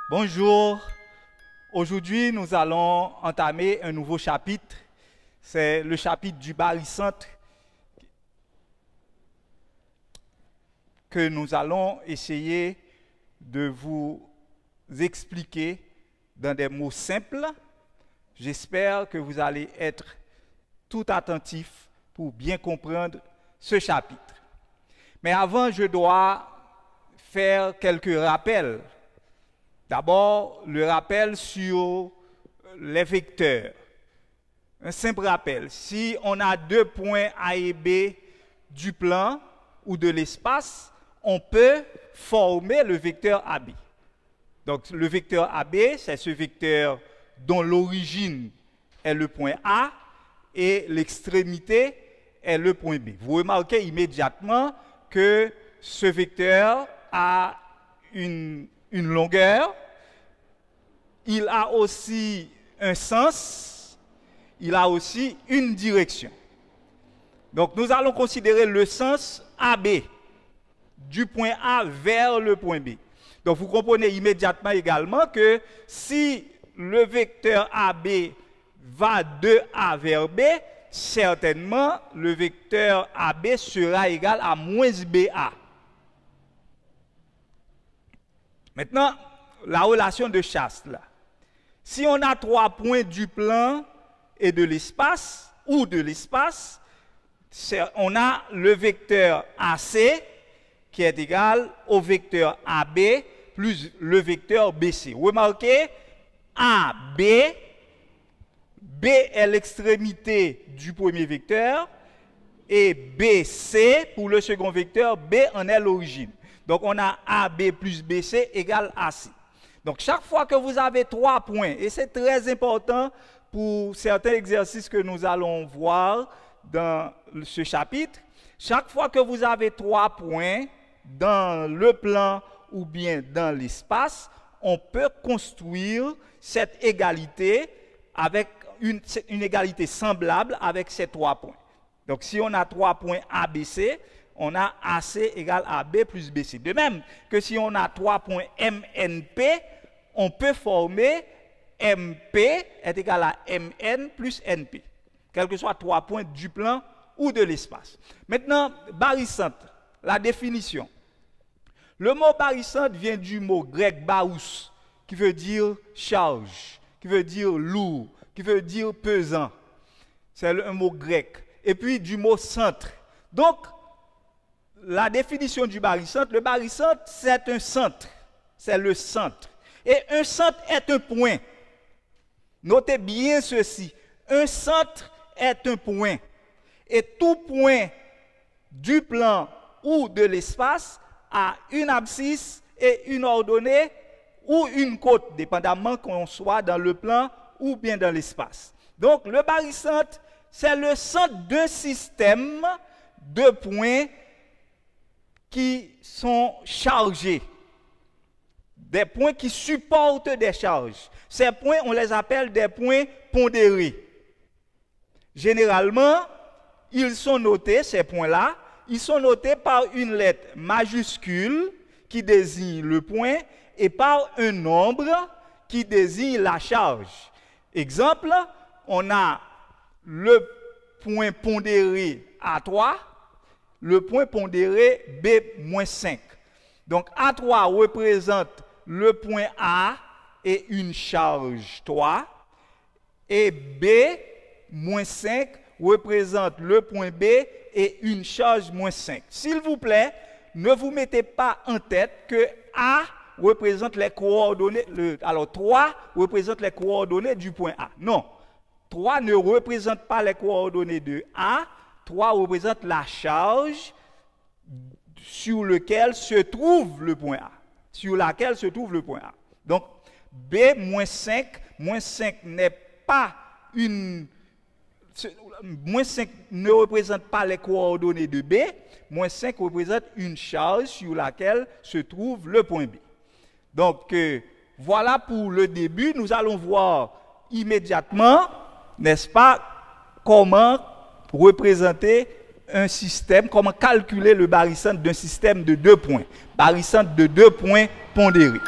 Bonjour, aujourd'hui nous allons entamer un nouveau chapitre, c'est le chapitre du barycentre que nous allons essayer de vous expliquer dans des mots simples. J'espère que vous allez être tout attentifs pour bien comprendre ce chapitre. Mais avant, je dois faire quelques rappels. D'abord, le rappel sur les vecteurs. Un simple rappel. Si on a deux points A et B du plan ou de l'espace, on peut former le vecteur AB. Donc, le vecteur AB, c'est ce vecteur dont l'origine est le point A et l'extrémité est le point B. Vous remarquez immédiatement que ce vecteur a une longueur, il a aussi un sens, il a aussi une direction. Donc nous allons considérer le sens AB, du point A vers le point B. Donc vous comprenez immédiatement également que si le vecteur AB va de A vers B, certainement le vecteur AB sera égal à moins BA. Maintenant, la relation de chasse là. Si on a trois points du plan et de l'espace, ou de l'espace, on a le vecteur AC qui est égal au vecteur AB plus le vecteur BC. Remarquez, AB, B est l'extrémité du premier vecteur, et BC, pour le second vecteur, B en est l'origine. Donc on a AB plus BC égale AC. Donc chaque fois que vous avez trois points, et c'est très important pour certains exercices que nous allons voir dans ce chapitre, chaque fois que vous avez trois points dans le plan ou bien dans l'espace, on peut construire cette égalité avec une égalité semblable avec ces trois points. Donc si on a trois points ABC, on a AC égale AB plus BC. De même que si on a trois points MNP, on peut former MP est égal à MN plus NP, quels que soient trois points du plan ou de l'espace. Maintenant, barycentre, la définition. Le mot barycentre vient du mot grec baous, qui veut dire charge, qui veut dire lourd, qui veut dire pesant. C'est un mot grec. Et puis du mot centre. Donc, la définition du barycentre, le barycentre, c'est un centre. C'est le centre. Et un centre est un point. Notez bien ceci. Un centre est un point. Et tout point du plan ou de l'espace a une abscisse et une ordonnée ou une côte, dépendamment qu'on soit dans le plan ou bien dans l'espace. Donc, le barycentre, c'est le centre d'un système de points qui sont chargés. Des points qui supportent des charges. Ces points, on les appelle des points pondérés. Généralement, ils sont notés, ces points-là, ils sont notés par une lettre majuscule qui désigne le point et par un nombre qui désigne la charge. Exemple, on a le point pondéré A3, le point pondéré B-5. Donc A3 représente le point A et une charge 3, et B-5 représente le point B et une charge -5. S'il vous plaît, ne vous mettez pas en tête que A représente les coordonnées, alors 3 représente les coordonnées du point A. Non, 3 ne représente pas les coordonnées de A, 3 représente la charge sur laquelle se trouve le point A. Sur laquelle se trouve le point A. Donc, B-5, -5 n'est pas une... -5 ne représente pas les coordonnées de B, -5 représente une charge sur laquelle se trouve le point B. Donc, voilà pour le début. Nous allons voir immédiatement, n'est-ce pas, comment représenter un système, comment calculer le barycentre d'un système de deux points. Barycentre de deux points pondérés.